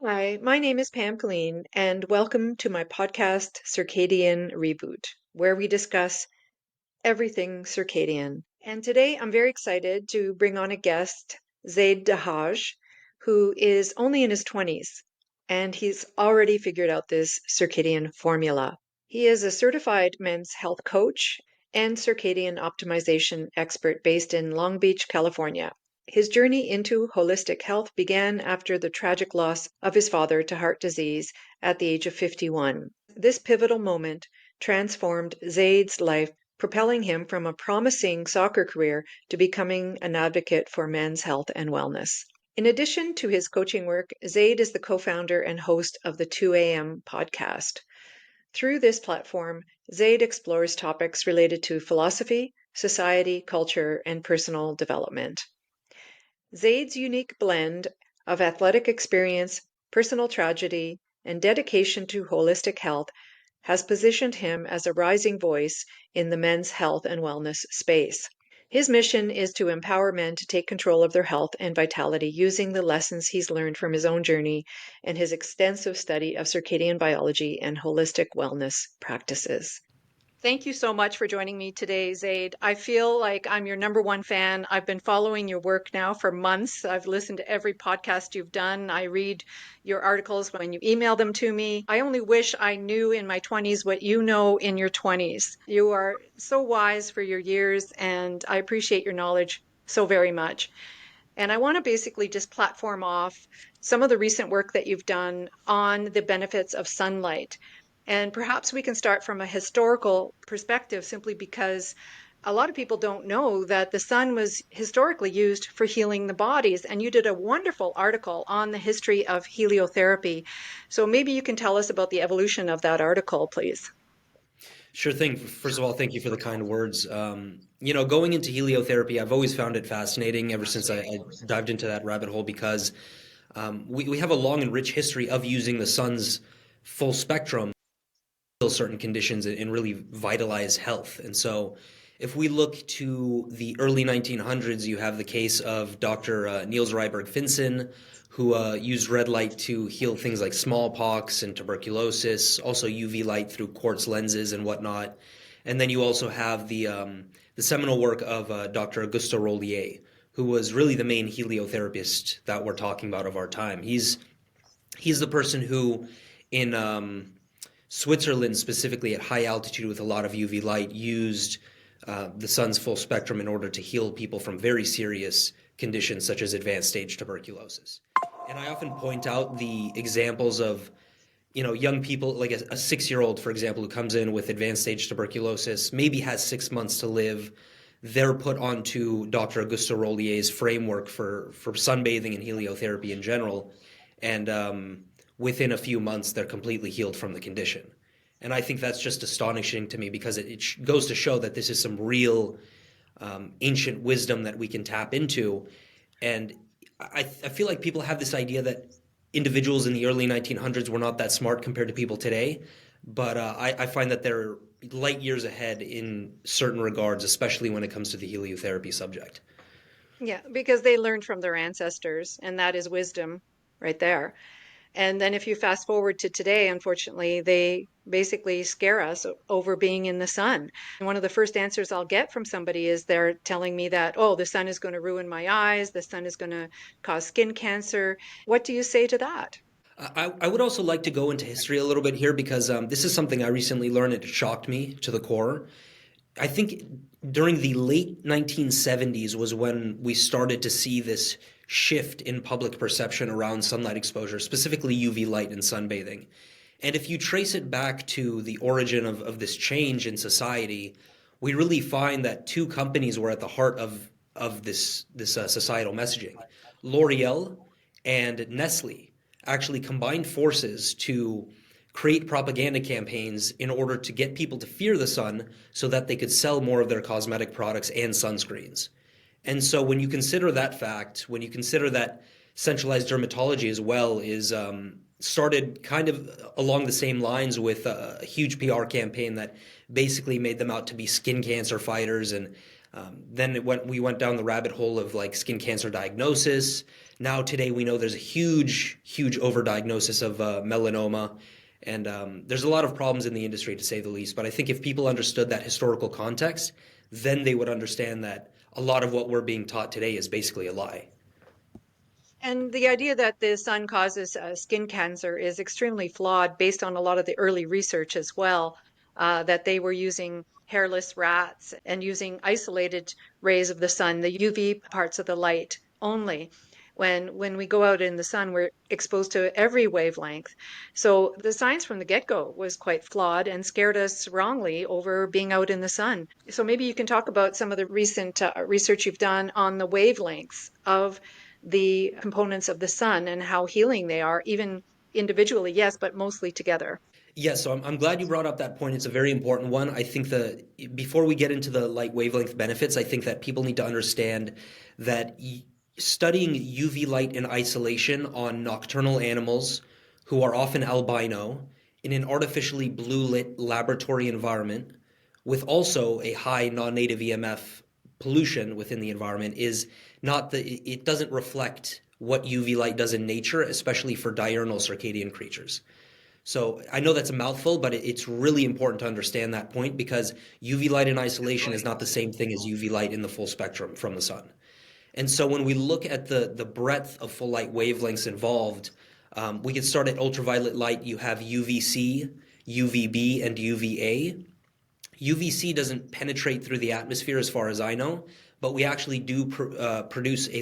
Hi, my name is Pam Killeen, and welcome to my podcast, Circadian Reboot, where we discuss everything circadian. And today I'm very excited to bring on a guest, Zaid Dahhaj, who is only in his 20s, and he's already figured out this circadian formula. He is a certified men's health coach and circadian optimization expert based in Long Beach, California. His journey into holistic health began after the tragic loss of his father to heart disease at the age of 51. This pivotal moment transformed Zaid's life, propelling him from a promising soccer career to becoming an advocate for men's health and wellness. In addition to his coaching work, Zaid is the co-founder and host of the 2am podcast. Through this platform, Zaid explores topics related to philosophy, society, culture, and personal development. Zaid's unique blend of athletic experience, personal tragedy, and dedication to holistic health has positioned him as a rising voice in the men's health and wellness space. His mission is to empower men to take control of their health and vitality using the lessons he's learned from his own journey and his extensive study of circadian biology and holistic wellness practices. Thank you so much for joining me today, Zaid. I feel like I'm your number one fan. I've been following your work now for months. I've listened to every podcast you've done. I read your articles when you email them to me. I only wish I knew in my 20s what you know in your 20s. You are so wise for your years, and I appreciate your knowledge so very much. And I want to basically just platform off some of the recent work that you've done on the benefits of sunlight. And perhaps we can start from a historical perspective simply because a lot of people don't know that the sun was historically used for healing the bodies. And you did a wonderful article on the history of heliotherapy. So maybe you can tell us about the evolution of that article, please. Sure thing. First of all, thank you for the kind words. Going into heliotherapy, I've always found it fascinating ever since I dived into that rabbit hole because we have a long and rich history of using the sun's full spectrum to heal certain conditions and really vitalize health. And so if we look to the early 1900s, you have the case of Dr. Niels Ryberg-Finsen, who used red light to heal things like smallpox and tuberculosis, also UV light through quartz lenses and whatnot. And then you also have the seminal work of Dr. Auguste Rollier, who was really the main heliotherapist that we're talking about of our time. He's the person who, in Switzerland, specifically at high altitude with a lot of UV light, used the sun's full spectrum in order to heal people from very serious conditions such as advanced stage tuberculosis. And I often point out the examples of, young people, like a 6-year-old, for example, who comes in with advanced stage tuberculosis, maybe has 6 months to live. They're put onto Dr. Auguste Rollier's framework for sunbathing and heliotherapy in general. And within a few months, they're completely healed from the condition. And I think that's just astonishing to me because it goes to show that this is some real ancient wisdom that we can tap into. And I feel like people have this idea that individuals in the early 1900s were not that smart compared to people today. But I find that they're light years ahead in certain regards, especially when it comes to the heliotherapy subject. Yeah, because they learned from their ancestors, and that is wisdom right there. And then if you fast forward to today, unfortunately, they basically scare us over being in the sun. And one of the first answers I'll get from somebody is they're telling me that, oh, the sun is going to ruin my eyes, the sun is going to cause skin cancer. What do you say to that? I would also like to go into history a little bit here because this is something I recently learned. It shocked me to the core. I think during the late 1970s was when we started to see this shift in public perception around sunlight exposure, specifically UV light and sunbathing. And if you trace it back to the origin of this change in society, we really find that two companies were at the heart of this societal messaging. L'Oreal and Nestle actually combined forces to create propaganda campaigns in order to get people to fear the sun so that they could sell more of their cosmetic products and sunscreens. And so when you consider that fact, when you consider that centralized dermatology as well is started kind of along the same lines with a huge PR campaign that basically made them out to be skin cancer fighters. And We went down the rabbit hole of like skin cancer diagnosis. Now today we know there's a huge overdiagnosis of melanoma, and there's a lot of problems in the industry to say the least. But I think if people understood that historical context, then they would understand that a lot of what we're being taught today is basically a lie. And the idea that the sun causes skin cancer is extremely flawed based on a lot of the early research as well, that they were using hairless rats and using isolated rays of the sun, the UV parts of the light only. When we go out in the sun, we're exposed to every wavelength. So the science from the get-go was quite flawed and scared us wrongly over being out in the sun. So maybe you can talk about some of the recent research you've done on the wavelengths of the components of the sun and how healing they are, even individually, yes, but mostly together. Yes, so I'm glad you brought up that point. It's a very important one. I think that before we get into the light wavelength benefits, I think that people need to understand that studying UV light in isolation on nocturnal animals who are often albino in an artificially blue lit laboratory environment with also a high non-native EMF pollution within the environment is not it doesn't reflect what UV light does in nature, especially for diurnal circadian creatures. So I know that's a mouthful, but it's really important to understand that point because UV light in isolation is not the same thing as UV light in the full spectrum from the sun. And so when we look at the breadth of full light wavelengths involved, we can start at ultraviolet light. You have UVC, UVB, and UVA. UVC doesn't penetrate through the atmosphere as far as I know, but we actually do produce a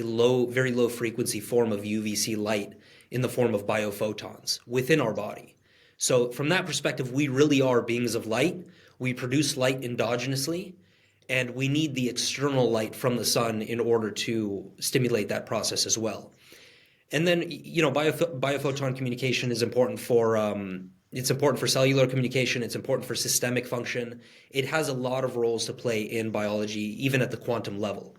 very low frequency form of UVC light in the form of biophotons within our body. So from that perspective, we really are beings of light. We produce light endogenously, and we need the external light from the sun in order to stimulate that process as well. And then, biophoton communication is important for it's important for cellular communication. It's important for systemic function. It has a lot of roles to play in biology, even at the quantum level.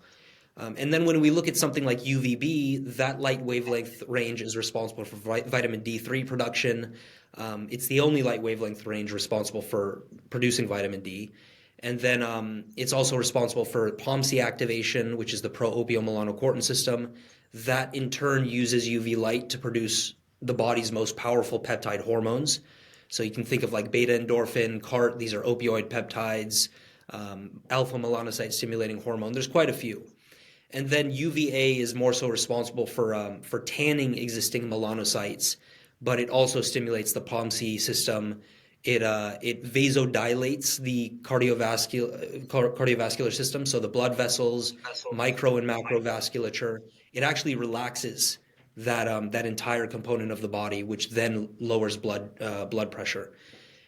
And then when we look at something like UVB, that light wavelength range is responsible for vitamin D3 production. It's the only light wavelength range responsible for producing vitamin D. And then it's also responsible for POMC activation, which is the pro-opiomelanocortin system. That in turn uses UV light to produce the body's most powerful peptide hormones. So you can think of like beta endorphin, CART, these are opioid peptides, alpha melanocyte stimulating hormone. There's quite a few. And then UVA is more so responsible for tanning existing melanocytes, but it also stimulates the POMC system. It vasodilates the cardiovascular system, so the blood vessels, micro and macrovasculature. It actually relaxes that entire component of the body, which then lowers blood pressure.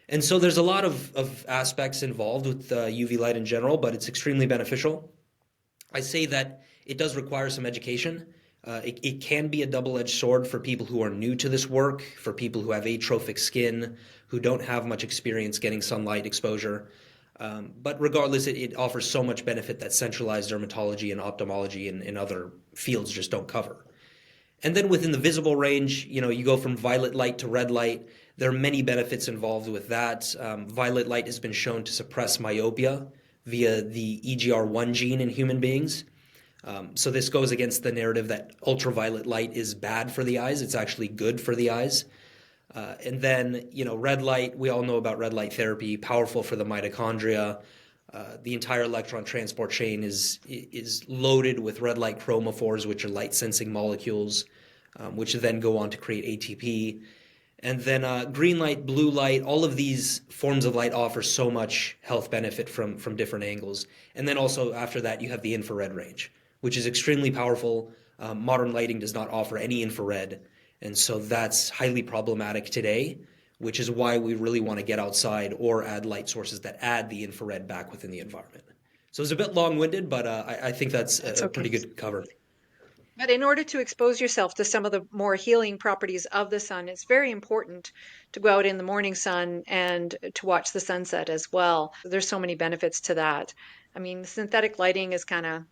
And so there's a lot of aspects involved with UV light in general, but it's extremely beneficial. I say that it does require some education. It can be a double-edged sword for people who are new to this work, for people who have atrophic skin, who don't have much experience getting sunlight exposure. But regardless, it offers so much benefit that centralized dermatology and ophthalmology and other fields just don't cover. And then within the visible range, you go from violet light to red light. There are many benefits involved with that. Violet light has been shown to suppress myopia via the EGR1 gene in human beings. So this goes against the narrative that ultraviolet light is bad for the eyes. It's actually good for the eyes. And then, red light, we all know about red light therapy, powerful for the mitochondria. The entire electron transport chain is loaded with red light chromophores, which are light sensing molecules, which then go on to create ATP. And then green light, blue light, all of these forms of light offer so much health benefit from different angles. And then also after that, you have the infrared range, which is extremely powerful. Modern lighting does not offer any infrared. And so that's highly problematic today, which is why we really want to get outside or add light sources that add the infrared back within the environment. So it's a bit long-winded, but I think that's a Okay. pretty good cover. But in order to expose yourself to some of the more healing properties of the sun, it's very important to go out in the morning sun and to watch the sunset as well. There's so many benefits to that. I mean, synthetic lighting is kind of,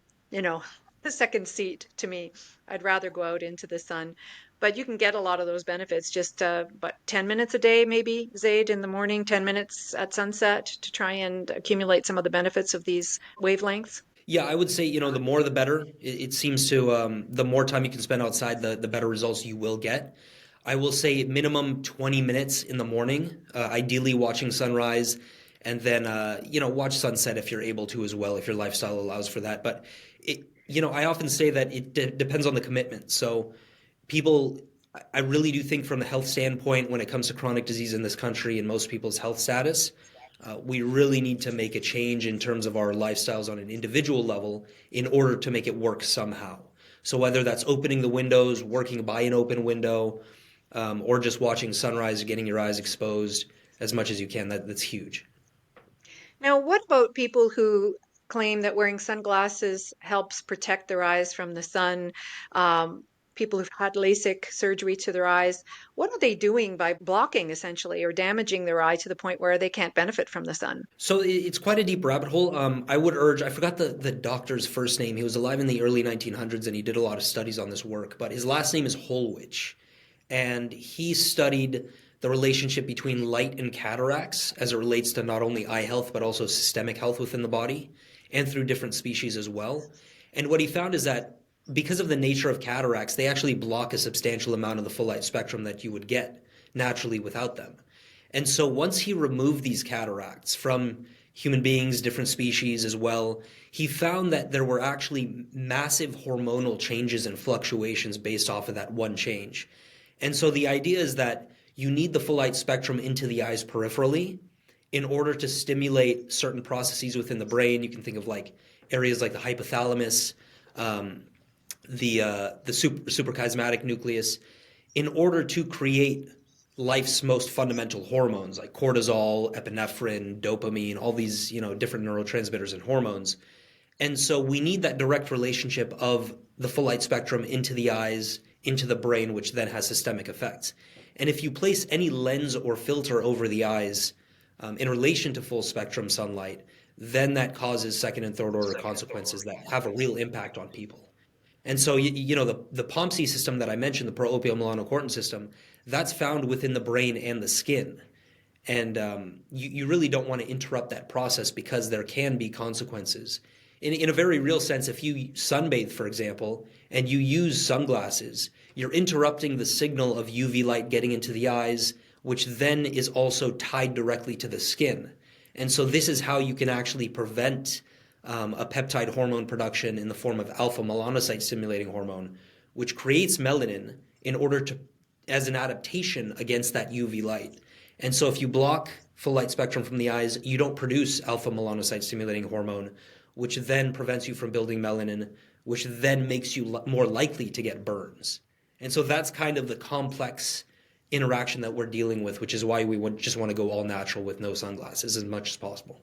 the second seat to me. I'd rather go out into the sun. But you can get a lot of those benefits just, 10 minutes a day, maybe, Zaid, in the morning, 10 minutes at sunset to try and accumulate some of the benefits of these wavelengths. Yeah, I would say, the more the better. It seems to, the more time you can spend outside, the better results you will get. I will say minimum 20 minutes in the morning, ideally watching sunrise, and then, watch sunset if you're able to as well, if your lifestyle allows for that. But I often say that it depends on the commitment. So people, I really do think from the health standpoint, when it comes to chronic disease in this country and most people's health status, we really need to make a change in terms of our lifestyles on an individual level in order to make it work somehow. So whether that's opening the windows, working by an open window, or just watching sunrise, getting your eyes exposed as much as you can, that's huge. Now, what about people who claim that wearing sunglasses helps protect their eyes from the sun? Um, People who've had LASIK surgery to their eyes, what are they doing by blocking essentially or damaging their eye to the point where they can't benefit from the sun? So it's quite a deep rabbit hole. I would urge, I forgot the doctor's first name. He was alive in the early 1900s and he did a lot of studies on this work, but his last name is Holwich. And he studied the relationship between light and cataracts as it relates to not only eye health, but also systemic health within the body and through different species as well. And what he found is that because of the nature of cataracts, they actually block a substantial amount of the full light spectrum that you would get naturally without them. And so once he removed these cataracts from human beings, different species as well, he found that there were actually massive hormonal changes and fluctuations based off of that one change. And so the idea is that you need the full light spectrum into the eyes peripherally in order to stimulate certain processes within the brain. You can think of like areas like the hypothalamus, the suprachiasmatic nucleus, in order to create life's most fundamental hormones like cortisol, epinephrine, dopamine, all these, different neurotransmitters and hormones. And so we need that direct relationship of the full light spectrum into the eyes, into the brain, which then has systemic effects. And if you place any lens or filter over the eyes in relation to full spectrum sunlight, then that causes second and third order consequences that have a real impact on people. And so, the POMC system that I mentioned, the pro-opioid melanocortin system, that's found within the brain and the skin. And you really don't want to interrupt that process because there can be consequences. In a very real sense, if you sunbathe, for example, and you use sunglasses, you're interrupting the signal of UV light getting into the eyes, which then is also tied directly to the skin. And so this is how you can actually prevent a peptide hormone production in the form of alpha melanocyte stimulating hormone, which creates melanin in order to, as an adaptation against that UV light. And so if you block full light spectrum from the eyes, you don't produce alpha melanocyte stimulating hormone, which then prevents you from building melanin, which then makes you more likely to get burns. And so that's kind of the complex interaction that we're dealing with, which is why we would just want to go all natural with no sunglasses as much as possible.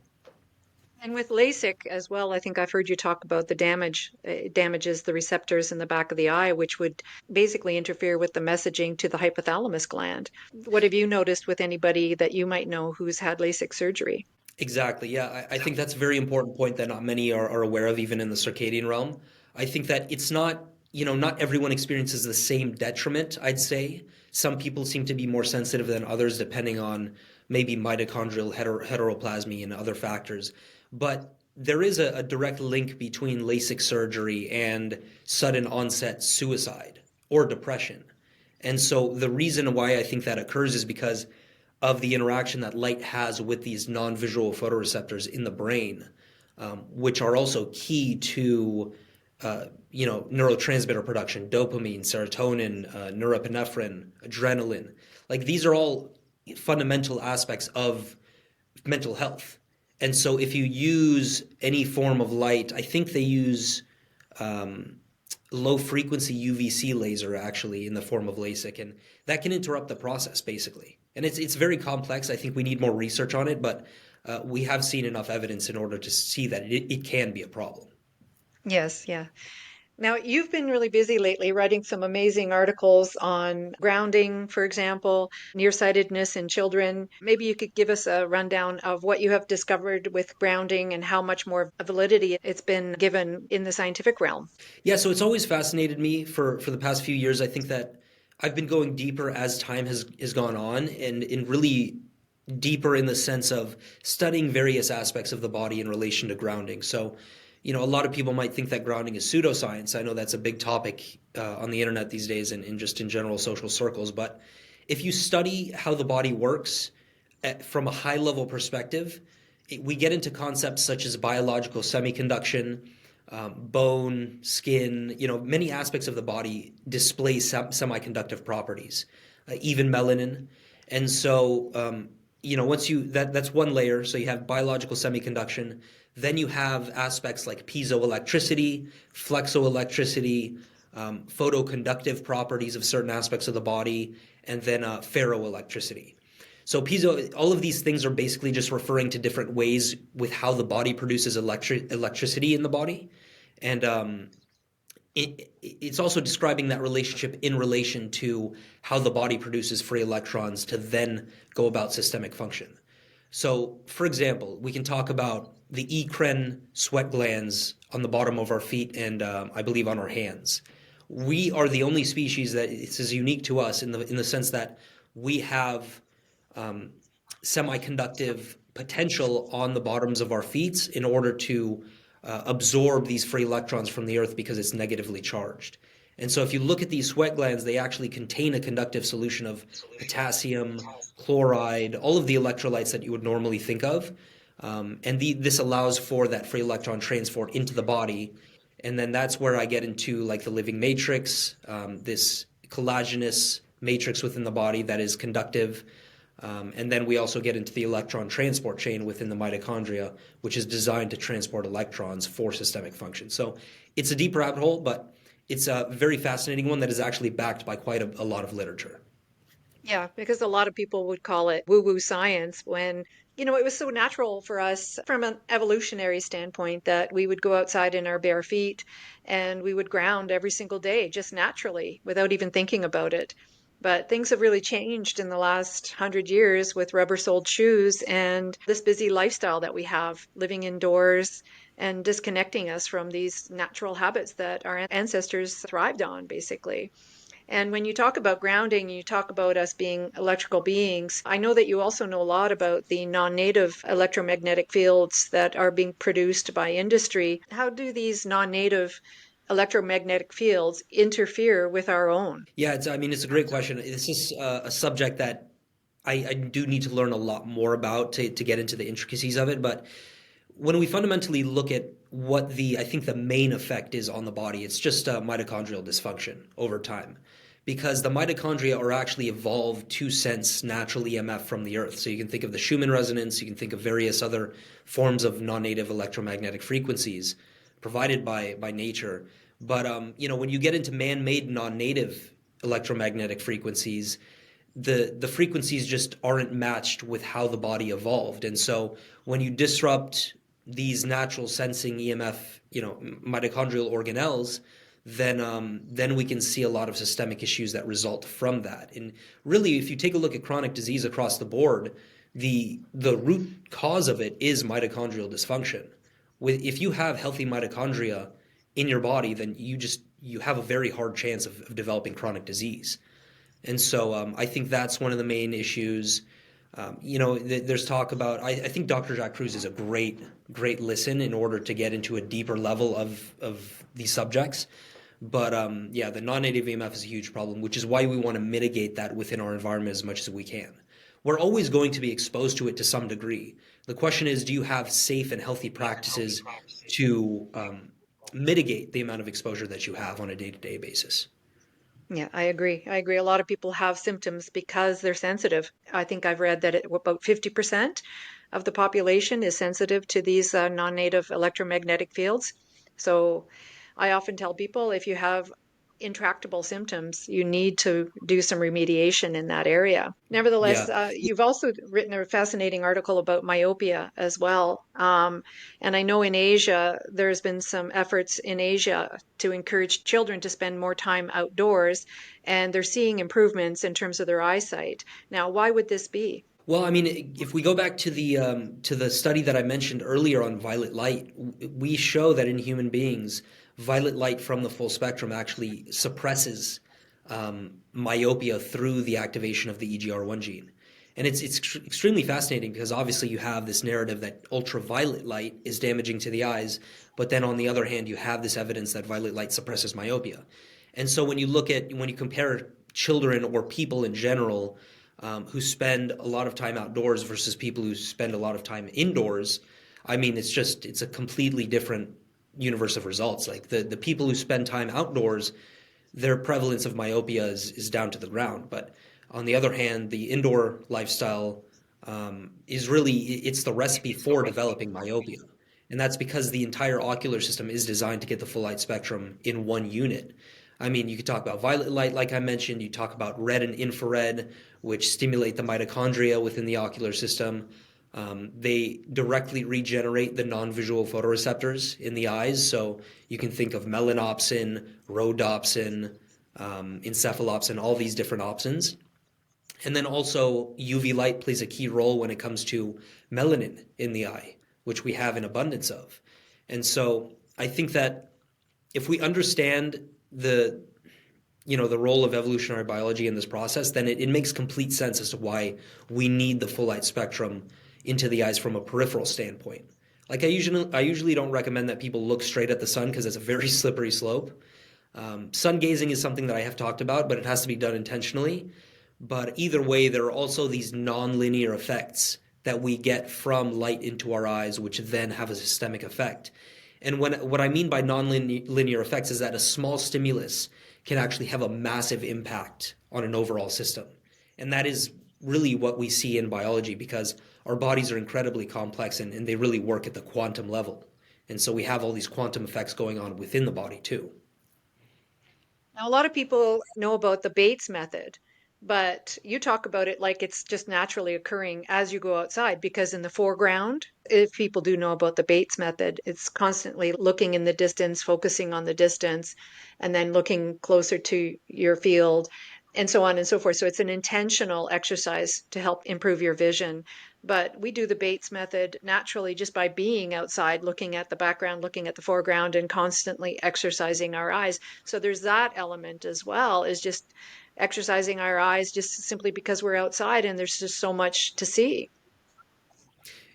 And with LASIK as well, I think I've heard you talk about the damage. It damages the receptors in the back of the eye, which would basically interfere with the messaging to the hypothalamus gland. What have you noticed with anybody that you might know who's had LASIK surgery? Exactly. Yeah, I think that's a very important point that not many are aware of, even in the circadian realm. I think that it's not, not everyone experiences the same detriment, I'd say. Some people seem to be more sensitive than others, depending on maybe mitochondrial heteroplasmy and other factors. But there is a direct link between LASIK surgery and sudden onset suicide or depression. And so the reason why I think that occurs is because of the interaction that light has with these non-visual photoreceptors in the brain, which are also key to neurotransmitter production, dopamine, serotonin, norepinephrine, adrenaline. Like these are all fundamental aspects of mental health. And so if you use any form of light, I think they use low frequency UVC laser actually in the form of LASIK, and that can interrupt the process basically. And it's very complex. I think we need more research on it, but we have seen enough evidence in order to see that it can be a problem. Yes, yeah. Now, you've been really busy lately writing some amazing articles on grounding, for example, nearsightedness in children. Maybe you could give us a rundown of what you have discovered with grounding and how much more validity it's been given in the scientific realm. Yeah, so it's always fascinated me for the past few years. I think that I've been going deeper as time has gone on and in really deeper in the sense of studying various aspects of the body in relation to grounding. So, a lot of people might think that grounding is pseudoscience. I know that's a big topic on the internet these days and just in general social circles. But if you study how the body works from a high level perspective, we get into concepts such as biological semiconduction, bone, skin, many aspects of the body display semiconductive properties, even melanin. And so, once that's one layer. So you have biological semiconduction. Then you have aspects like piezoelectricity, flexoelectricity, photoconductive properties of certain aspects of the body, and then ferroelectricity. So piezo, all of these things are basically just referring to different ways with how the body produces electricity in the body. And it's also describing that relationship in relation to how the body produces free electrons to then go about systemic function. So, for example, we can talk about the eccrine sweat glands on the bottom of our feet and I believe on our hands. We are the only species that this is unique to us in the sense that we have semiconductive potential on the bottoms of our feet in order to absorb these free electrons from the earth because it's negatively charged. And so if you look at these sweat glands, they actually contain a conductive solution of potassium, chloride, all of the electrolytes that you would normally think of. This allows for that free electron transport into the body. And then that's where I get into like the living matrix, this collagenous matrix within the body that is conductive. And then we also get into the electron transport chain within the mitochondria, which is designed to transport electrons for systemic function. So it's a deep rabbit hole, but it's a very fascinating one that is actually backed by quite a lot of literature. Yeah, because a lot of people would call it woo-woo science when, it was so natural for us from an evolutionary standpoint that we would go outside in our bare feet and we would ground every single day just naturally without even thinking about it. But things have really changed in the last 100 years with rubber-soled shoes and this busy lifestyle that we have, living indoors and disconnecting us from these natural habits that our ancestors thrived on, basically. And when you talk about grounding, you talk about us being electrical beings. I know that you also know a lot about the non-native electromagnetic fields that are being produced by industry. How do these non-native electromagnetic fields interfere with our own? Yeah, it's a great question. This is a subject that I do need to learn a lot more about to get into the intricacies of it. But when we fundamentally look at what I think the main effect is on the body, it's just mitochondrial dysfunction over time. Because the mitochondria are actually evolved to sense natural EMF from the earth. So you can think of the Schumann resonance, you can think of various other forms of non-native electromagnetic frequencies provided by nature. But when you get into man-made non-native electromagnetic frequencies, the frequencies just aren't matched with how the body evolved. And so when you disrupt these natural sensing EMF, mitochondrial organelles, then we can see a lot of systemic issues that result from that. And really, if you take a look at chronic disease across the board, the root cause of it is mitochondrial dysfunction. If you have healthy mitochondria in your body, then you have a very hard chance of developing chronic disease. And so I think that's one of the main issues. There's talk about, I think Dr. Jacques Cruz is a great listen in order to get into a deeper level of these subjects. But the non-native EMF is a huge problem, which is why we want to mitigate that within our environment as much as we can. We're always going to be exposed to it to some degree. The question is, do you have safe and healthy practices to mitigate the amount of exposure that you have on a day-to-day basis? Yeah, I agree. I agree. A lot of people have symptoms because they're sensitive. I think I've read that about 50% of the population is sensitive to these non-native electromagnetic fields. So I often tell people if you have intractable symptoms, you need to do some remediation in that area. Nevertheless, Yeah. you've also written a fascinating article about myopia as well. And I know in Asia, there's been some efforts in Asia to encourage children to spend more time outdoors, and they're seeing improvements in terms of their eyesight. Now, why would this be? Well, if we go back to the study that I mentioned earlier on violet light, we show that in human beings, violet light from the full spectrum actually suppresses myopia through the activation of the EGR1 gene. And it's extremely fascinating because obviously you have this narrative that ultraviolet light is damaging to the eyes, but then on the other hand, you have this evidence that violet light suppresses myopia. And so when you compare children or people in general who spend a lot of time outdoors versus people who spend a lot of time indoors, I mean, it's a completely different universe of results. Like the people who spend time outdoors, their prevalence of myopia is down to the ground. But on the other hand, the indoor lifestyle is really it's the recipe for developing myopia. And that's because the entire ocular system is designed to get the full light spectrum in one unit. I mean, you could talk about violet light, like I mentioned. You talk about red and infrared, which stimulate the mitochondria within the ocular system. They directly regenerate the non-visual photoreceptors in the eyes. So you can think of melanopsin, rhodopsin, encephalopsin, all these different opsins. And then also UV light plays a key role when it comes to melanin in the eye, which we have in abundance of. And so I think that if we understand the the role of evolutionary biology in this process, then it makes complete sense as to why we need the full light spectrum into the eyes from a peripheral standpoint. Like I usually don't recommend that people look straight at the sun because it's a very slippery slope. Sun gazing is something that I have talked about, but it has to be done intentionally. But either way, there are also these nonlinear effects that we get from light into our eyes, which then have a systemic effect. And what I mean by nonlinear effects is that a small stimulus can actually have a massive impact on an overall system. And that is really what we see in biology because our bodies are incredibly complex and they really work at the quantum level. And so we have all these quantum effects going on within the body too. Now, a lot of people know about the Bates method, but you talk about it like it's just naturally occurring as you go outside, because in the foreground, if people do know about the Bates method, it's constantly looking in the distance, focusing on the distance, and then looking closer to your field, and so on and so forth. So it's an intentional exercise to help improve your vision. But we do the Bates method naturally just by being outside, looking at the background, looking at the foreground, and constantly exercising our eyes. So there's that element as well, is just exercising our eyes just simply because we're outside and there's just so much to see.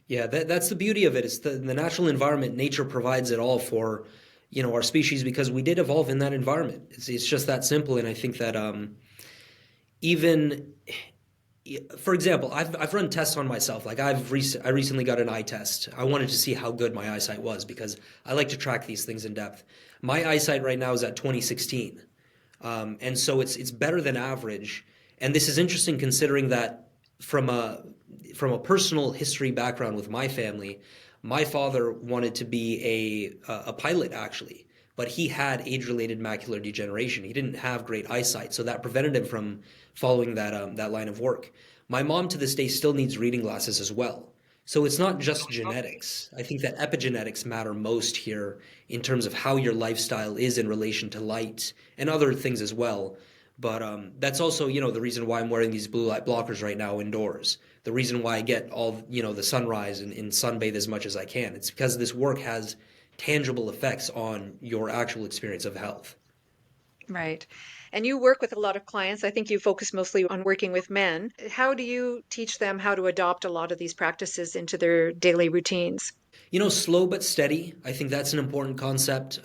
Yeah, that's the beauty of it. It's the natural environment. Nature provides it all for, our species because we did evolve in that environment. It's just that simple. And I think that even for example, I've run tests on myself. Like I recently got an eye test. I wanted to see how good my eyesight was because I like to track these things in depth. My eyesight right now is at 2016, and so it's better than average. And this is interesting considering that from a from a personal history background with my family, my father wanted to be a pilot actually, but he had age-related macular degeneration. He didn't have great eyesight, so that prevented him from following that line of work. My mom to this day still needs reading glasses as well. So it's not just genetics. I think that epigenetics matter most here in terms of how your lifestyle is in relation to light and other things as well. But that's also, the reason why I'm wearing these blue light blockers right now indoors. The reason why I get all, the sunrise and sunbathe as much as I can. It's because this work has tangible effects on your actual experience of health. Right. And you work with a lot of clients. I think you focus mostly on working with men. How do you teach them how to adopt a lot of these practices into their daily routines? Slow but steady. I think that's an important concept.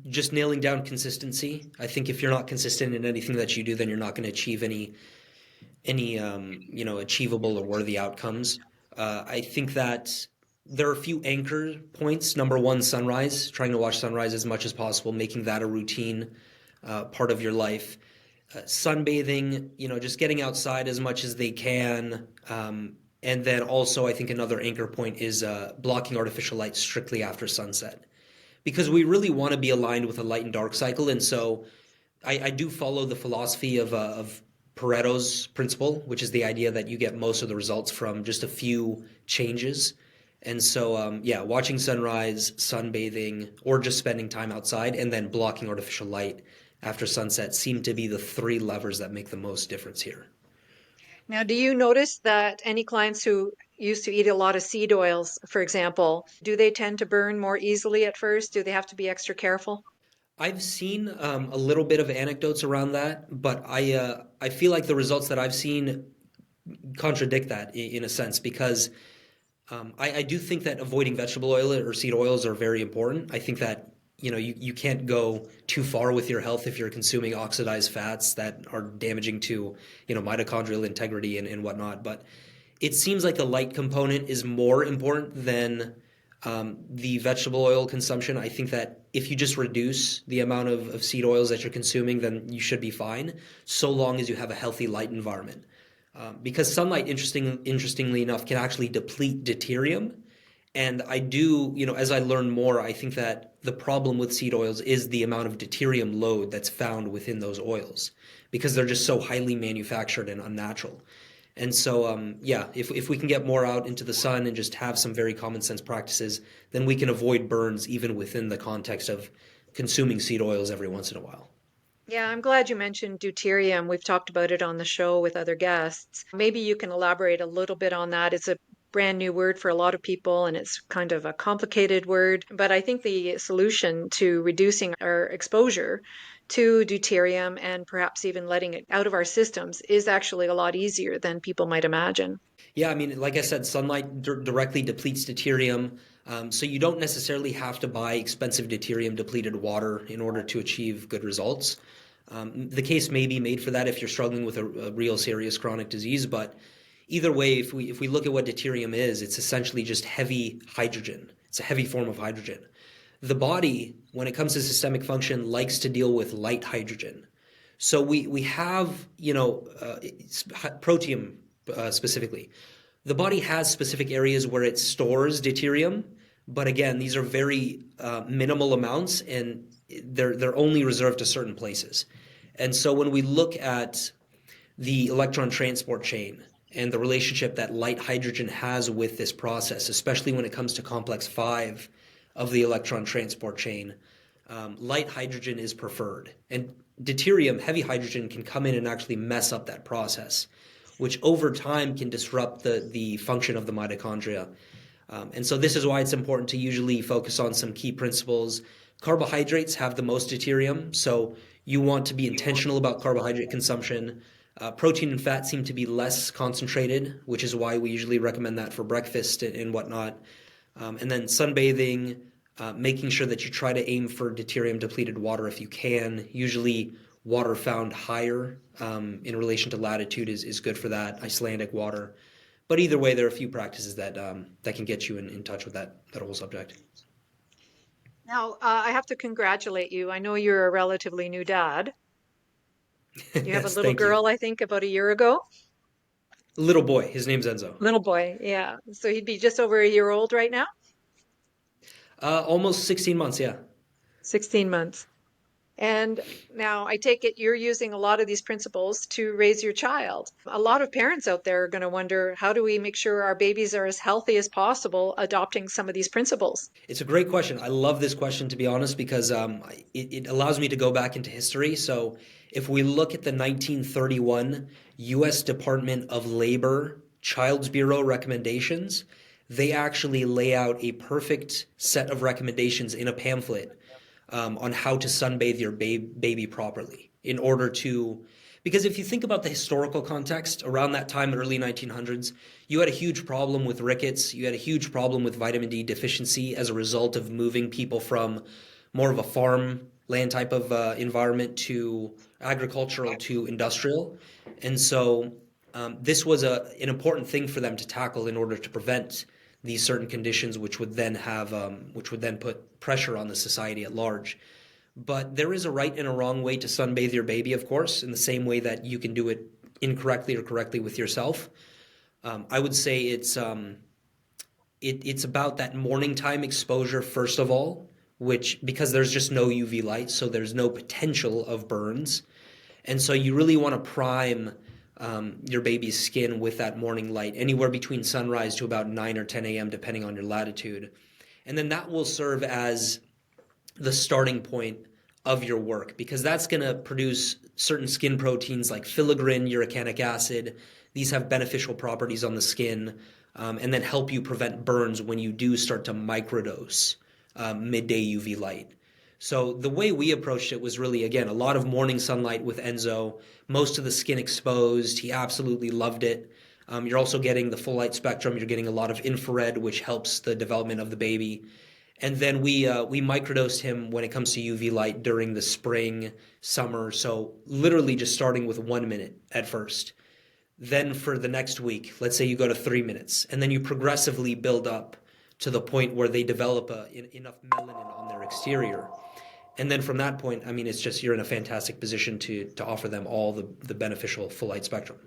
Just nailing down consistency. I think if you're not consistent in anything that you do, then you're not going to achieve any achievable or worthy outcomes. I think that there are a few anchor points. Number one, sunrise. Trying to watch sunrise as much as possible, making that a routine part of your life. Sunbathing, just getting outside as much as they can. And then also, I think another anchor point is blocking artificial light strictly after sunset because we really want to be aligned with a light and dark cycle. And so I do follow the philosophy of Pareto's principle, which is the idea that you get most of the results from just a few changes. And so, yeah, watching sunrise, sunbathing, or just spending time outside, and then blocking artificial light after sunset seem to be the three levers that make the most difference here. Now, do you notice that any clients who used to eat a lot of seed oils, for example, do they tend to burn more easily at first? Do they have to be extra careful? I've seen a little bit of anecdotes around that, but I feel like the results that I've seen contradict that in a sense because I do think that avoiding vegetable oil or seed oils are very important. I think that you can't go too far with your health if you're consuming oxidized fats that are damaging to mitochondrial integrity and whatnot. But it seems like the light component is more important than the vegetable oil consumption. I think that if you just reduce the amount of seed oils that you're consuming, then you should be fine, so long as you have a healthy light environment. Because sunlight, interestingly enough, can actually deplete deuterium. And I do, as I learn more, I think that the problem with seed oils is the amount of deuterium load that's found within those oils because they're just so highly manufactured and unnatural. And so, yeah, if we can get more out into the sun and just have some very common sense practices, then we can avoid burns even within the context of consuming seed oils every once in a while. Yeah, I'm glad you mentioned deuterium. We've talked about it on the show with other guests. Maybe you can elaborate a little bit on that. It's a brand new word for a lot of people and it's kind of a complicated word, but I think the solution to reducing our exposure to deuterium and perhaps even letting it out of our systems is actually a lot easier than people might imagine. Yeah, I mean, like I said, sunlight directly depletes deuterium. So you don't necessarily have to buy expensive deuterium depleted water in order to achieve good results. The case may be made for that if you're struggling with a real serious chronic disease, but either way, if we look at what deuterium is, it's essentially just heavy hydrogen. It's a heavy form of hydrogen. The body, when it comes to systemic function, likes to deal with light hydrogen. So we have, protein specifically. The body has specific areas where it stores deuterium, but again, these are very minimal amounts, and they're only reserved to certain places. And so when we look at the electron transport chain and the relationship that light hydrogen has with this process, especially when it comes to complex 5 of the electron transport chain, light hydrogen is preferred. And deuterium, heavy hydrogen, can come in and actually mess up that process, which over time can disrupt the function of the mitochondria. And so this is why it's important to usually focus on some key principles. Carbohydrates have the most deuterium, so you want to be intentional about carbohydrate consumption. Protein and fat seem to be less concentrated, which is why we usually recommend that for breakfast and whatnot. And then sunbathing, making sure that you try to aim for deuterium depleted water if you can. Usually water found higher in relation to latitude is good for that, Icelandic water. But either way, there are a few practices that can get you in touch with that whole subject. Now, I have to congratulate you. I know you're a relatively new dad. You have a Yes, little thank you. girl, I think, about a year ago. Little boy, his name's Enzo. Little boy, yeah. So he'd be just over a year old right now? Almost 16 months, yeah. 16 months. And now I take it you're using a lot of these principles to raise your child. A lot of parents out there are going to wonder, how do we make sure our babies are as healthy as possible adopting some of these principles? It's a great question. I love this question, to be honest, because it allows me to go back into history. So if we look at the 1931 U.S. Department of Labor Child's Bureau recommendations, they actually lay out a perfect set of recommendations in a pamphlet on how to sunbathe your baby properly in order to, because if you think about the historical context around that time, early 1900s, you had a huge problem with rickets. You had a huge problem with vitamin D deficiency as a result of moving people from more of a farmland type of environment to agricultural to industrial. And so this was an important thing for them to tackle in order to prevent these certain conditions, which would then put pressure on the society at large. But there is a right and a wrong way to sunbathe your baby, of course, in the same way that you can do it incorrectly or correctly with yourself. I would say it's about that morning time exposure first of all, which because there's just no UV light, so there's no potential of burns, and so you really want to prime your baby's skin with that morning light, anywhere between sunrise to about 9 or 10 a.m., depending on your latitude. And then that will serve as the starting point of your work because that's going to produce certain skin proteins like filigrin, uricanic acid. These have beneficial properties on the skin and then help you prevent burns when you do start to microdose midday UV light. So the way we approached it was really, again, a lot of morning sunlight with Enzo, most of the skin exposed. He absolutely loved it. You're also getting the full light spectrum. You're getting a lot of infrared, which helps the development of the baby. And then we microdosed him when it comes to UV light during the spring, summer. So literally just starting with 1 minute at first. Then for the next week, let's say you go to 3 minutes, and then you progressively build up to the point where they develop enough melanin on their exterior. And then from that point, I mean, it's just you're in a fantastic position to offer them all the beneficial full light spectrum.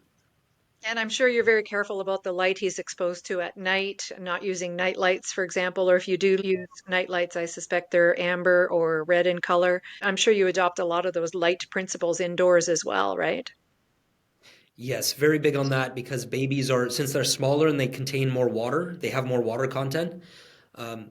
And I'm sure you're very careful about the light he's exposed to at night, not using night lights, for example, or if you do use night lights, I suspect they're amber or red in color. I'm sure you adopt a lot of those light principles indoors as well, right? Yes, very big on that because babies are, since they're smaller and they contain more water, they have more water content.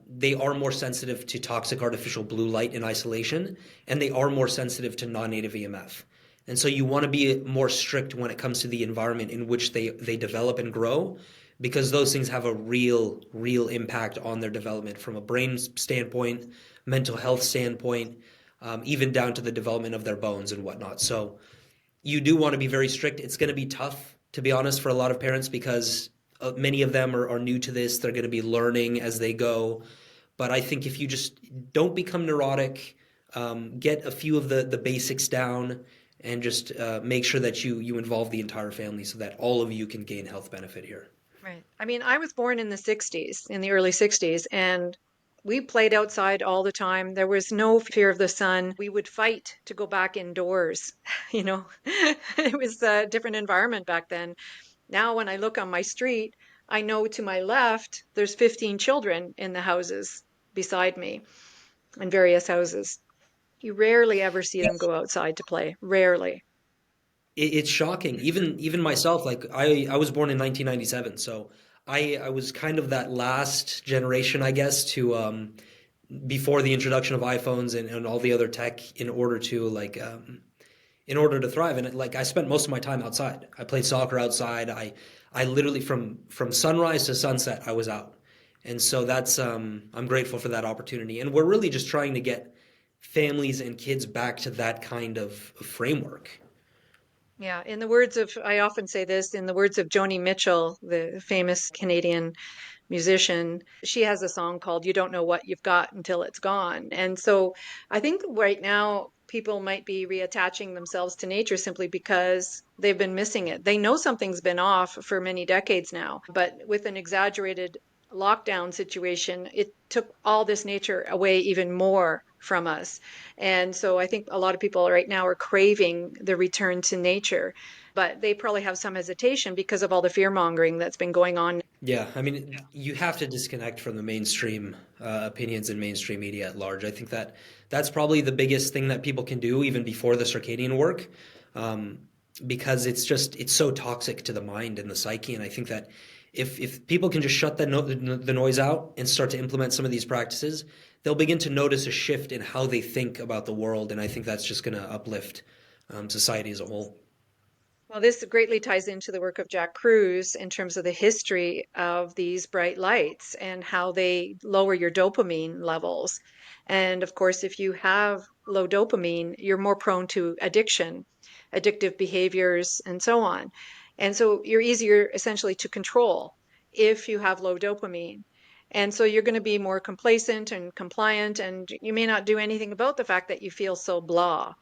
They are more sensitive to toxic artificial blue light in isolation, and they are more sensitive to non-native EMF. And so you want to be more strict when it comes to the environment in which they develop and grow, because those things have a real impact on their development from a brain standpoint, mental health standpoint, even down to the development of their bones and whatnot. So you do want to be very strict. It's going to be tough, to be honest, for a lot of parents because many of them are new to this. They're going to be learning as they go. But I think if you just don't become neurotic, get a few of the basics down, and just make sure that you involve the entire family so that all of you can gain health benefit here. Right. I mean, I was born in the 60s, in the early 60s, and we played outside all the time. There was no fear of the sun. We would fight to go back indoors. You know, it was a different environment back then. Now, when I look on my street, I know to my left, there's 15 children in the houses beside me in various houses. You rarely ever see them go outside to play. Rarely. It's shocking. Even myself, like I was born in 1997, so I was kind of that last generation, I guess, to before the introduction of iPhones and all the other tech in order to in order to thrive. And like I spent most of my time outside. I played soccer outside. I literally from sunrise to sunset I was out. And so that's I'm grateful for that opportunity. And we're really just trying to get families and kids back to that kind of framework. Yeah, in the words of, I often say this, in the words of Joni Mitchell, the famous Canadian musician, she has a song called You Don't Know What You've Got Until It's Gone. And so I think right now people might be reattaching themselves to nature simply because they've been missing it. They know something's been off for many decades now, but with an exaggerated lockdown situation, it took all this nature away even more from us. And so I think a lot of people right now are craving the return to nature, but they probably have some hesitation because of all the fear mongering that's been going on. Yeah, I mean, you have to disconnect from the mainstream opinions and mainstream media at large. I think that that's probably the biggest thing that people can do even before the circadian work, um, because it's so toxic to the mind and the psyche. And I think that if people can just shut the noise out and start to implement some of these practices, they'll begin to notice a shift in how they think about the world. And I think that's just going to uplift society as a whole. Well, this greatly ties into the work of Jack Kruse in terms of the history of these bright lights and how they lower your dopamine levels. And of course, if you have low dopamine, you're more prone to addiction, addictive behaviors, and so on. And so you're easier essentially to control if you have low dopamine. And so you're going to be more complacent and compliant, and you may not do anything about the fact that you feel so blah.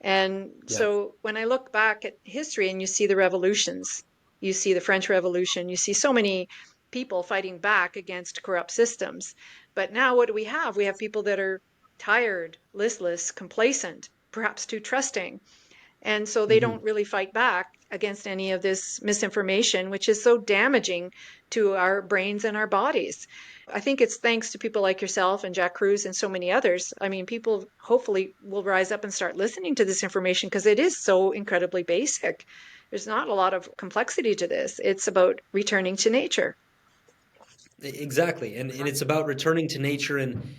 And Yeah. so when I look back at history and you see the revolutions, you see the French Revolution, you see so many people fighting back against corrupt systems. But now what do we have? We have people that are tired, listless, complacent, perhaps too trusting. And so they don't Hmm. really fight back against any of this misinformation, which is so damaging to our brains and our bodies. I think it's thanks to people like yourself and Jack Kruse and so many others. I mean, people hopefully will rise up and start listening to this information because it is so incredibly basic. There's not a lot of complexity to this. It's about returning to nature. Exactly. And it's about returning to nature and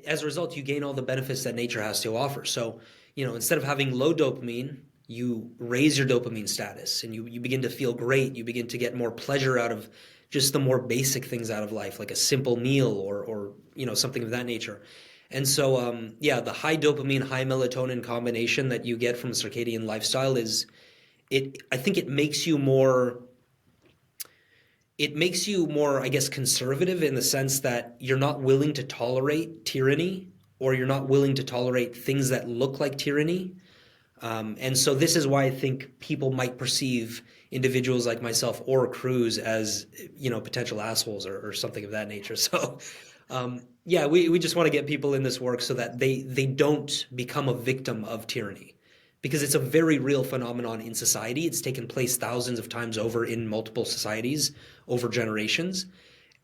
as a result you gain all the benefits that nature has to offer. So, instead of having low dopamine, you raise your dopamine status and you begin to feel great. You begin to get more pleasure out of just the more basic things out of life, like a simple meal or something of that nature. And so yeah, the high dopamine, high melatonin combination that you get from a circadian lifestyle is it I think it makes you more it makes you more, I guess, conservative in the sense that you're not willing to tolerate tyranny, or you're not willing to tolerate things that look like tyranny. And so this is why I think people might perceive individuals like myself or Cruz as, potential assholes, or something of that nature. So, yeah, we just want to get people in this work so that they don't become a victim of tyranny, because it's a very real phenomenon in society. It's taken place thousands of times over in multiple societies over generations,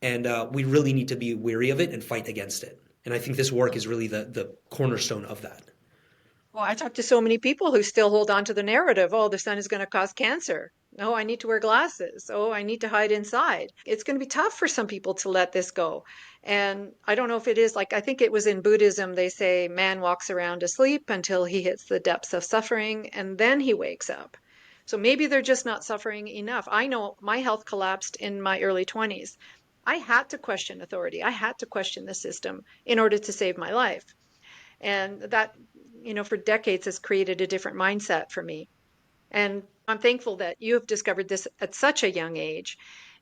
and we really need to be weary of it and fight against it. And I think this work is really the cornerstone of that. Well, I talk to so many people who still hold on to the narrative, oh, the sun is going to cause cancer. Oh, I need to wear glasses. Oh, I need to hide inside. It's going to be tough for some people to let this go. And I don't know if it is like, I think it was in Buddhism, they say man walks around asleep until he hits the depths of suffering and then he wakes up. So maybe they're just not suffering enough. I know my health collapsed in my early 20s. I had to question authority. I had to question the system in order to save my life. And that, for decades has created a different mindset for me. And I'm thankful that you have discovered this at such a young age.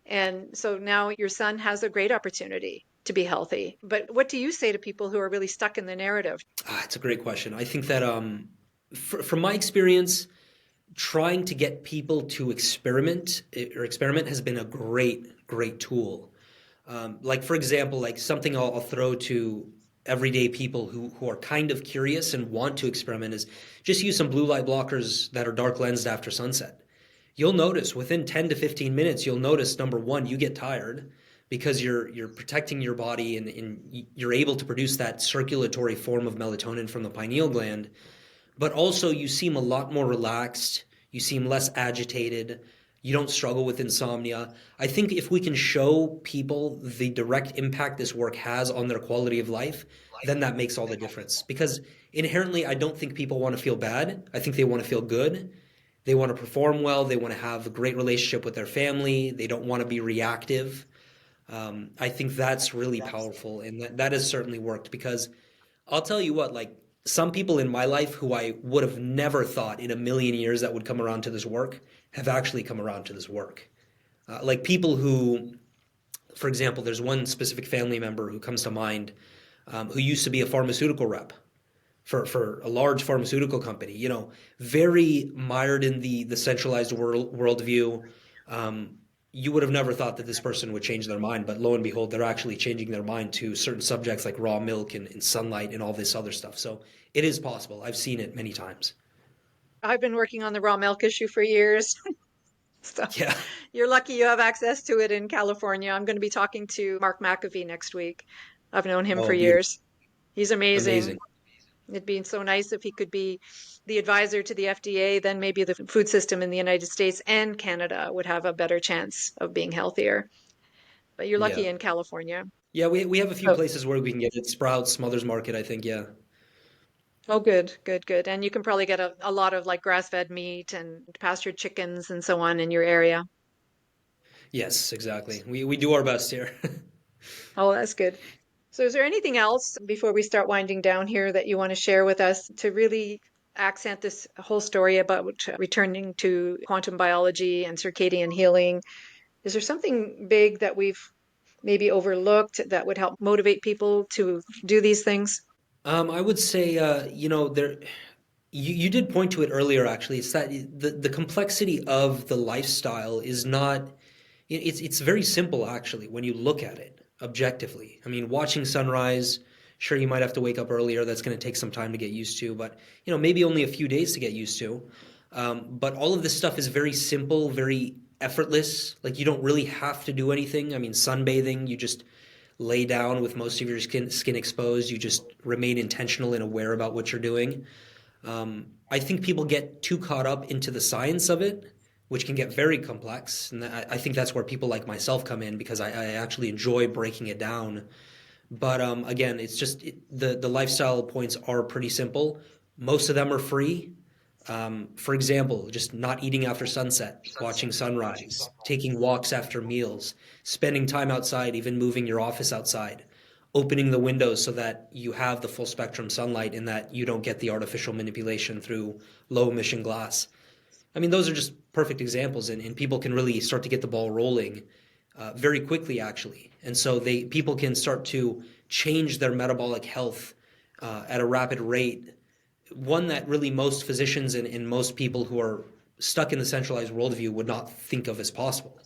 And so now your son has a great opportunity to be healthy. But what do you say to people who are really stuck in the narrative? It's a great question. I think that from my experience, trying to get people to experiment has been a great tool. Like, for example, like something I'll throw to everyday people who are kind of curious and want to experiment is just use some blue light blockers that are dark lensed after sunset. You'll notice within 10 to 15 minutes, you'll notice, number one, you get tired because you're protecting your body, and you're able to produce that circulatory form of melatonin from the pineal gland. But also you seem a lot more relaxed, you seem less agitated, you don't struggle with insomnia. I think if we can show people the direct impact this work has on their quality of life, then that makes all the difference. Because inherently, I don't think people want to feel bad. I think they want to feel good. They want to perform well. They want to have a great relationship with their family. They don't want to be reactive. I think that's really powerful, and that has certainly worked, because I'll tell you what, like, some people in my life who I would have never thought in a million years that would come around to this work have actually come around to this work. Like people who, for example, there's one specific family member who comes to mind, who used to be a pharmaceutical rep for a large pharmaceutical company, very mired in the centralized worldview. You would have never thought that this person would change their mind, but lo and behold, they're actually changing their mind to certain subjects like raw milk and sunlight and all this other stuff. So it is possible. I've seen it many times. I've been working on the raw milk issue for years. So Yeah. you're lucky you have access to it in California. I'm going to be talking to Mark McAfee next week. I've known him for Oh, beautiful. years. He's amazing. Amazing. It'd be so nice if he could be the advisor to the FDA, then maybe the food system in the United States and Canada would have a better chance of being healthier. But you're Yeah. lucky in California. Yeah, we have a few Oh, places where we can get it. Sprouts, Mother's Market, I think. Yeah. oh, good, good, good. And you can probably get a lot of like grass-fed meat and pastured chickens and so on in your area. Yes, exactly. We do our best here. Oh, that's good. So is there anything else before we start winding down here that you want to share with us to really accent this whole story about returning to quantum biology and circadian healing? Is there something big that we've maybe overlooked that would help motivate people to do these things? I would say, there. You did point to it earlier, actually. It's that the complexity of the lifestyle is not, it's very simple, actually, when you look at it objectively. I mean, watching sunrise, sure, you might have to wake up earlier. That's going to take some time to get used to, but, maybe only a few days to get used to. But all of this stuff is very simple, very effortless. Like, you don't really have to do anything. I mean, sunbathing, you just lay down with most of your skin exposed. You just remain intentional and aware about what you're doing. I think people get too caught up into the science of it, which can get very complex. And I think that's where people like myself come in, because I actually enjoy breaking it down. But again, it's just the lifestyle points are pretty simple. Most of them are free. For example, just not eating after sunset, watching sunrise, taking walks after meals, spending time outside, even moving your office outside, opening the windows so that you have the full spectrum sunlight and that you don't get the artificial manipulation through low emission glass. I mean, those are just perfect examples, and people can really start to get the ball rolling very quickly, actually. And so people can start to change their metabolic health at a rapid rate, one that really most physicians and most people who are stuck in the centralized worldview would not think of as possible.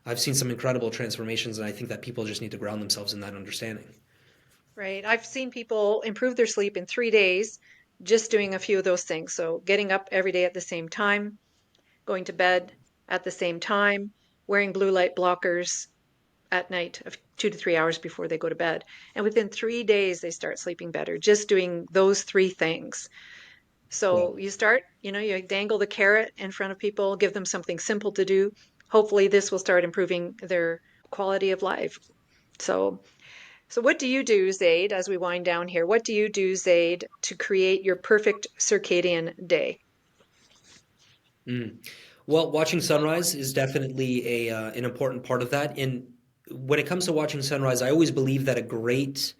I've seen some incredible transformations, and I think that people just need to ground themselves in that understanding. Right. I've seen people improve their sleep in 3 days just doing a few of those things. So getting up every day at the same time, going to bed at the same time, wearing blue light blockers at night of 2 to 3 hours before they go to bed. And within 3 days, they start sleeping better, just doing those three things. So Wow. you start, you dangle the carrot in front of people, give them something simple to do. Hopefully, this will start improving their quality of life. So, so what do you do, Zaid, as we wind down here? What do you do, Zaid, to create your perfect circadian day? Mm. Well, watching sunrise is definitely an important part of that. And when it comes to watching sunrise, I always believe that a great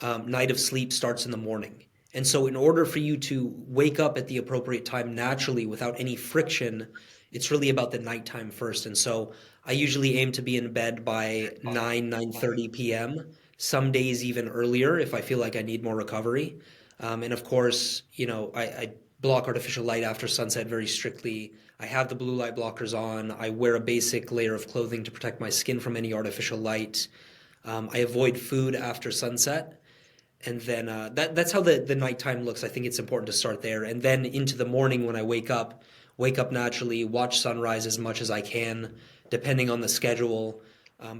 night of sleep starts in the morning. And so, in order for you to wake up at the appropriate time naturally without any friction, it's really about the nighttime first. And so, I usually aim to be in bed by 9:30 p.m., some days even earlier if I feel like I need more recovery. And of course, I block artificial light after sunset very strictly. I have the blue light blockers on. I wear a basic layer of clothing to protect my skin from any artificial light. I avoid food after sunset. And then that's how the nighttime looks. I think it's important to start there. And then into the morning when I wake up naturally, watch sunrise as much as I can, depending on the schedule.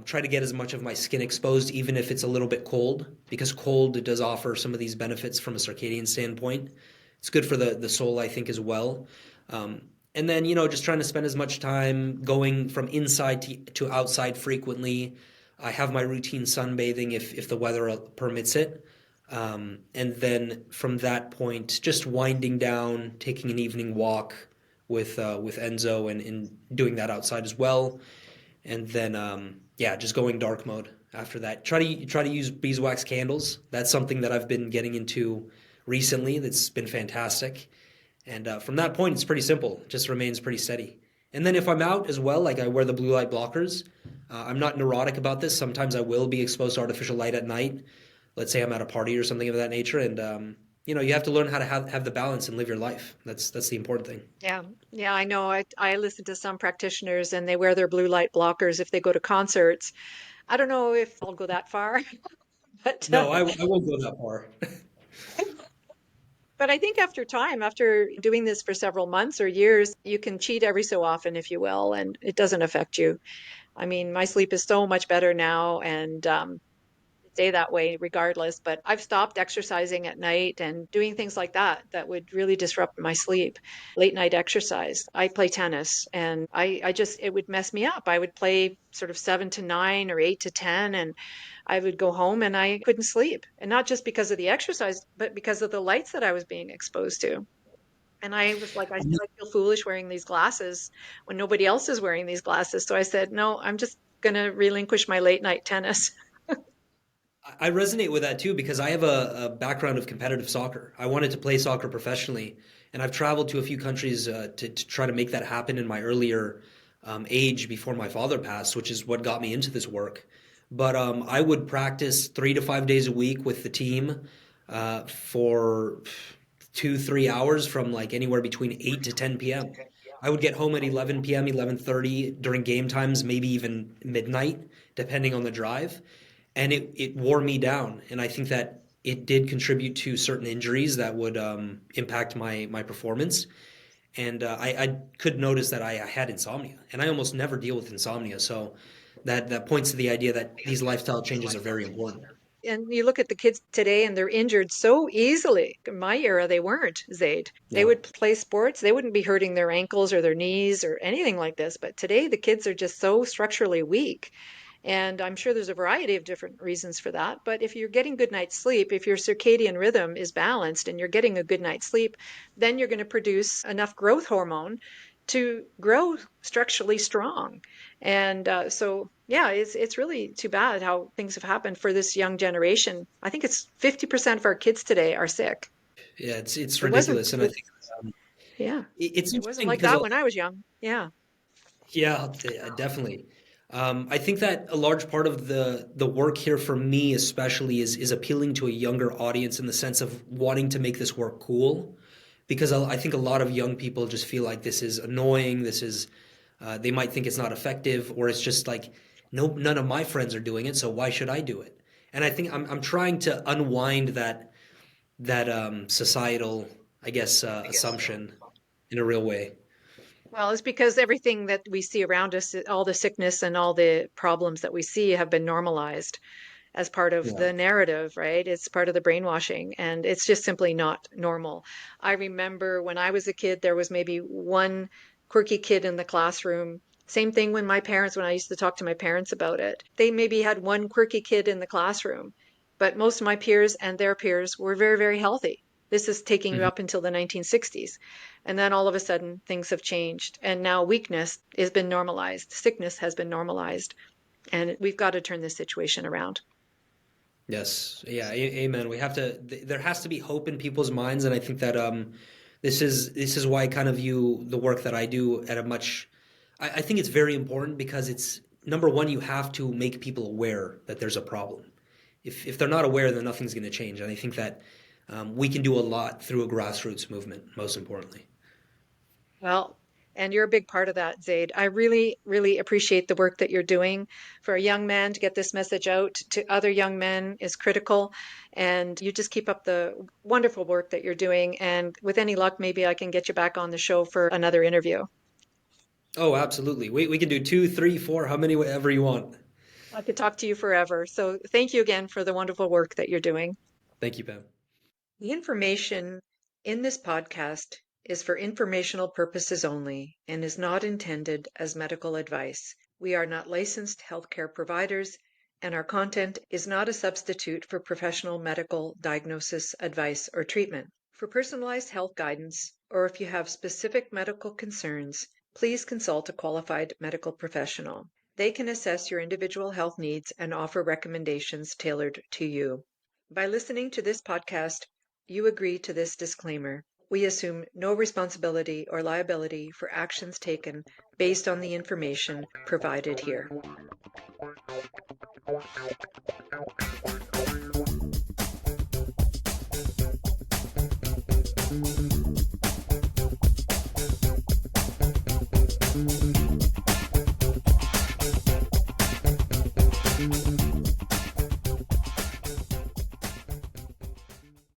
Try to get as much of my skin exposed, even if it's a little bit cold, because cold does offer some of these benefits from a circadian standpoint. It's good for the soul, I think, as well. And then, just trying to spend as much time going from inside to outside frequently. I have my routine sunbathing if the weather permits it. And then from that point, just winding down, taking an evening walk with Enzo and doing that outside as well. And then yeah, just going dark mode after that. Try to use beeswax candles. That's something that I've been getting into recently. That's been fantastic. And from that point, it's pretty simple. It just remains pretty steady. And then if I'm out as well, like I wear the blue light blockers. I'm not neurotic about this. Sometimes I will be exposed to artificial light at night. Let's say I'm at a party or something of that nature, and you have to learn how to have the balance and live your life. That's the important thing. Yeah, yeah, I know. I listen to some practitioners and they wear their blue light blockers if they go to concerts. I don't know if I'll go that far, but No, I won't go that far. but I think after time, after doing this for several months or years, you can cheat every so often, if you will, and it doesn't affect you. I mean, my sleep is so much better now, and stay that way regardless. But I've stopped exercising at night and doing things like that would really disrupt my sleep. Late night exercise. I play tennis and I just, it would mess me up. I would play sort of 7 to 9 or 8 to 10 and I would go home and I couldn't sleep. And not just because of the exercise, but because of the lights that I was being exposed to. And I was like, I said, I feel foolish wearing these glasses when nobody else is wearing these glasses. So I said, no, I'm just going to relinquish my late night tennis. I resonate with that too because I have a background of competitive soccer. I wanted to play soccer professionally, and I've traveled to a few countries to try to make that happen in my earlier age before my father passed, which is what got me into this work. But I would practice 3 to 5 days a week with the team for 2, 3 hours from like anywhere between 8 to 10 p.m. I would get home at 11 p.m., 11:30 during game times, maybe even midnight, depending on the drive, and it wore me down. And I think that it did contribute to certain injuries that would impact my performance. And I could notice that I had insomnia, and I almost never deal with insomnia. So that points to the idea that these lifestyle changes are very important. And you look at the kids today and they're injured so easily. In my era, they weren't, Zaid. They No. would play sports, they wouldn't be hurting their ankles or their knees or anything like this. But today, the kids are just so structurally weak. And I'm sure there's a variety of different reasons for that. But if you're getting good night's sleep, if your circadian rhythm is balanced and you're getting a good night's sleep, then you're going to produce enough growth hormone to grow structurally strong. And so, yeah, it's really too bad how things have happened for this young generation. I think it's 50% of our kids today are sick. Yeah, it's It wasn't, ridiculous, and I think um, yeah, it's it wasn't interesting like because that when I was young. Yeah. yeah, definitely. I think that a large part of the work here for me especially is appealing to a younger audience in the sense of wanting to make this work cool, because I think a lot of young people just feel like this is annoying. This is they might think it's not effective, or it's just like no, none of my friends are doing it, so why should I do it? And I think I'm trying to unwind that societal, I guess, assumption in a real way. Well, it's because everything that we see around us, all the sickness and all the problems that we see have been normalized as part of Yeah. the narrative, right? It's part of the brainwashing, and it's just simply not normal. I remember when I was a kid, there was maybe one quirky kid in the classroom. Same thing when I used to talk to my parents about it. They maybe had one quirky kid in the classroom, but most of my peers and their peers were very, very healthy. This is taking you Mhm. up until the 1960s. And then all of a sudden, things have changed. And now weakness has been normalized, sickness has been normalized. And we've got to turn this situation around. Yes. Yeah. Amen. We have to. There has to be hope in people's minds, and I think that this is why I kind of view the work that I do at a much. I think it's very important because it's number one. You have to make people aware that there's a problem. If they're not aware, then nothing's going to change. And I think that we can do a lot through a grassroots movement. Most importantly. Well, and you're a big part of that, Zaid. I really, really appreciate the work that you're doing. For a young man to get this message out to other young men is critical. And you just keep up the wonderful work that you're doing. And with any luck, maybe I can get you back on the show for another interview. Oh, absolutely. We can do two, three, four, how many, whatever you want. I could talk to you forever. So thank you again for the wonderful work that you're doing. Thank you, Pam. The information in this podcast is for informational purposes only and is not intended as medical advice. We are not licensed healthcare providers, and our content is not a substitute for professional medical diagnosis, advice, or treatment. For personalized health guidance, or if you have specific medical concerns, please consult a qualified medical professional. They can assess your individual health needs and offer recommendations tailored to you. By listening to this podcast, you agree to this disclaimer. We assume no responsibility or liability for actions taken based on the information provided here.